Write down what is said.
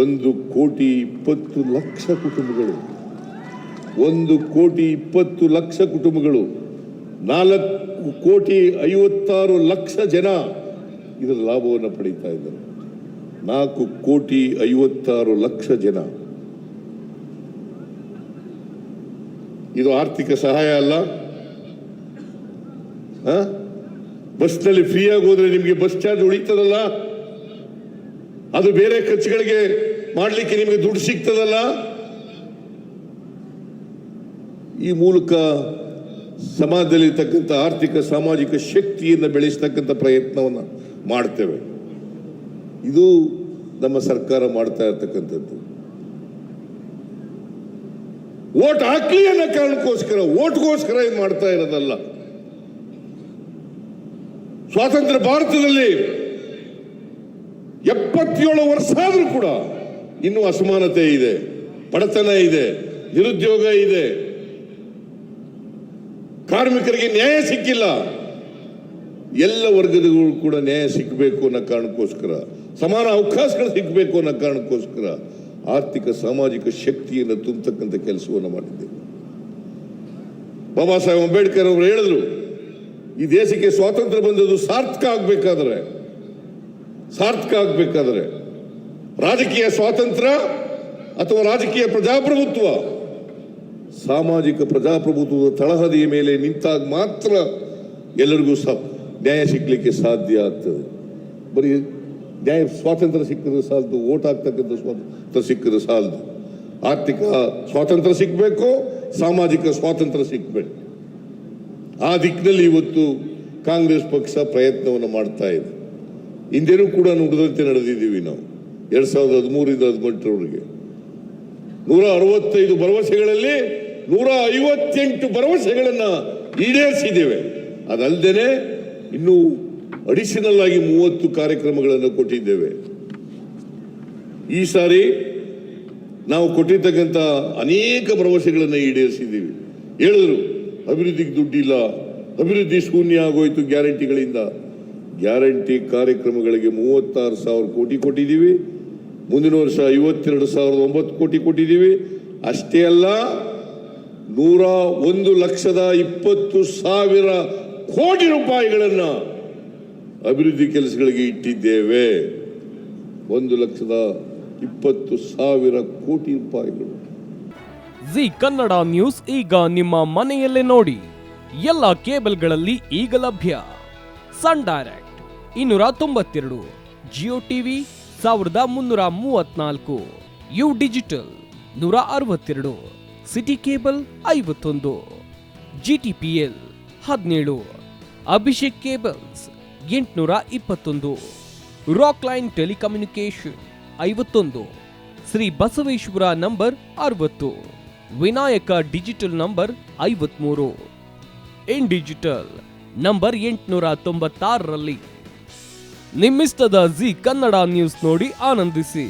1,20,00,000 ಕುಟುಂಬಗಳು, 1,20,00,000 ಕುಟುಂಬಗಳು, 4,56,00,000 ಜನ ಇದರ ಲಾಭವನ್ನು ಪಡೀತಾ ಇದ್ದಾರೆ. 4,56,00,000 ಜನ. ಇದು ಆರ್ಥಿಕ ಸಹಾಯ ಅಲ್ಲ. ಬಸ್ನಲ್ಲಿ ಫ್ರೀಯಾಗಿ ಹೋದ್ರೆ ನಿಮಗೆ ಬಸ್ ಚಾರ್ಜ್ ಉಳಿತದಲ್ಲ, ಅದು ಬೇರೆ ಖರ್ಚುಗಳಿಗೆ ಮಾಡಲಿಕ್ಕೆ ನಿಮಗೆ ದುಡ್ಡು ಸಿಗ್ತದಲ್ಲ. ಈ ಮೂಲಕ ಸಮಾಜದಲ್ಲಿರ್ತಕ್ಕಂಥ ಆರ್ಥಿಕ ಸಾಮಾಜಿಕ ಶಕ್ತಿಯನ್ನು ಬೆಳೆಸತಕ್ಕಂಥ ಪ್ರಯತ್ನವನ್ನು ಮಾಡ್ತೇವೆ. ಇದು ನಮ್ಮ ಸರ್ಕಾರ ಮಾಡ್ತಾ ಇರ್ತಕ್ಕಂಥದ್ದು. ವೋಟ್ ಹಾಕ್ಲಿ ಅನ್ನೋ ಕಾರಣಕ್ಕೋಸ್ಕರ, ವೋಟ್ಗೋಸ್ಕರ ಇದು ಮಾಡ್ತಾ ಇರೋದಲ್ಲ. ಸ್ವಾತಂತ್ರ್ಯ ಭಾರತದಲ್ಲಿ 77 ವರ್ಷ ಆದ್ರೂ ಕೂಡ ಇನ್ನೂ ಅಸಮಾನತೆ ಇದೆ, ಬಡತನ ಇದೆ, ನಿರುದ್ಯೋಗ ಇದೆ, ಕಾರ್ಮಿಕರಿಗೆ ನ್ಯಾಯ ಸಿಕ್ಕಿಲ್ಲ. ಎಲ್ಲ ವರ್ಗದವರು ಕೂಡ ನ್ಯಾಯ ಸಿಕ್ಕಬೇಕು ಅನ್ನೋ ಕಾರಣಕ್ಕೋಸ್ಕರ, ಸಮಾನ ಅವಕಾಶಗಳು ಸಿಕ್ಕಬೇಕು ಅನ್ನೋ ಕಾರಣಕ್ಕೋಸ್ಕರ ಆರ್ಥಿಕ ಸಾಮಾಜಿಕ ಶಕ್ತಿಯನ್ನು ತುಂಬತಕ್ಕಂಥ ಕೆಲಸವನ್ನು ಮಾಡಿದ್ದೇವೆ. ಬಾಬಾ ಸಾಹೇಬ್ ಅಂಬೇಡ್ಕರ್ ಅವರು ಹೇಳಿದ್ರು, ಈ ದೇಶಕ್ಕೆ ಸ್ವಾತಂತ್ರ್ಯ ಬಂದದ್ದು ಸಾರ್ಥಕ ಆಗ್ಬೇಕಾದ್ರೆ ರಾಜಕೀಯ ಸ್ವಾತಂತ್ರ್ಯ ಅಥವಾ ರಾಜಕೀಯ ಪ್ರಜಾಪ್ರಭುತ್ವ, ಸಾಮಾಜಿಕ ಪ್ರಜಾಪ್ರಭುತ್ವದ ತಳಹದಿಯ ಮೇಲೆ ನಿಂತಾಗ ಮಾತ್ರ ಎಲ್ಲರಿಗೂ ನ್ಯಾಯ ಸಿಗ್ಲಿಕ್ಕೆ ಸಾಧ್ಯ ಆಗ್ತದೆ. ಬರೀ ನ್ಯಾಯ ಸ್ವಾತಂತ್ರ್ಯ ಸಿಕ್ಕಿದ್ರೆ ಸಾಲದು, ಓಟ್ ಹಾಕ್ತಕ್ಕಂಥ ಸ್ವಾತಂತ್ರ್ಯ ಸಿಕ್ಕಿದ್ರೆ ಸಾಲದು. ಆರ್ಥಿಕ ಸ್ವಾತಂತ್ರ್ಯ ಸಿಕ್ಕಬೇಕು, ಸಾಮಾಜಿಕ ಸ್ವಾತಂತ್ರ್ಯ ಸಿಕ್ಕಬೇಕು. ಆ ದಿಕ್ಕಿನಲ್ಲಿ ಇವತ್ತು ಕಾಂಗ್ರೆಸ್ ಪಕ್ಷ ಪ್ರಯತ್ನವನ್ನು ಮಾಡ್ತಾ ಇದೆ. ಹಿಂದೆನೂ ಕೂಡ ನುಡಿದಂತೆ ನಡೆದಿದ್ದೀವಿ ನಾವು. 2013ರಿಂದ 2018ರವರೆಗೆ 165 ಭರವಸೆಗಳಲ್ಲಿ 158 ಭರವಸೆಗಳನ್ನು ಈಡೇರಿಸಿದ್ದೇವೆ. ಅದಲ್ಲದೆ ಇನ್ನೂ ಅಡಿಷನಲ್ ಆಗಿ 30 ಕಾರ್ಯಕ್ರಮಗಳನ್ನು ಕೊಟ್ಟಿದ್ದೇವೆ. ಈ ಸಾರಿ ನಾವು ಕೊಟ್ಟಿರ್ತಕ್ಕಂಥ ಅನೇಕ ಭರವಸೆಗಳನ್ನು ಈಡೇರಿಸಿದ್ದೀವಿ. ಹೇಳಿದ್ರು ಅಭಿವೃದ್ಧಿಗೆ ದುಡ್ಡಿಲ್ಲ, ಅಭಿವೃದ್ಧಿ ಶೂನ್ಯ ಆಗೋಯ್ತು ಗ್ಯಾರಂಟಿಗಳಿಂದ. ಗ್ಯಾರಂಟಿ ಕಾರ್ಯಕ್ರಮಗಳಿಗೆ 36,000 ಕೋಟಿ ಕೊಟ್ಟಿದ್ದೀವಿ. ಮುಂದಿನ ವರ್ಷ 52,009 ಕೋಟಿ ಕೊಟ್ಟಿದ್ದೀವಿ. ಅಷ್ಟೇ ಅಲ್ಲ, 101,20,000 ಕೋಟಿ ರೂಪಾಯಿಗಳನ್ನು ಅಭಿವೃದ್ಧಿ ಕೆಲಸಗಳಿಗೆ ಇಟ್ಟಿದ್ದೇವೆ. 1,20,000 ಕೋಟಿ ರೂಪಾಯಿಗಳು. ಜಿ ಕನ್ನಡ ನ್ಯೂಸ್ ಈಗ ನಿಮ್ಮ ಮನೆಯಲ್ಲೇ ನೋಡಿ. ಎಲ್ಲ ಕೇಬಲ್ಗಳಲ್ಲಿ ಈಗ ಲಭ್ಯ. Sun Direct 292, Jio TV 1334, U digital 162, City cable 51, GTPL 17, Abhishek cables 821, Rockline telecommunication 51, Shri Basaveshwara number 60, Vinayaka digital number 53, In digital number 896ರಲ್ಲಿ. ನಿಮ್ಮಿಸ್ತದ ಜಿ ಕನ್ನಡ ನ್ಯೂಸ್ ನೋಡಿ ಆನಂದಿಸಿ.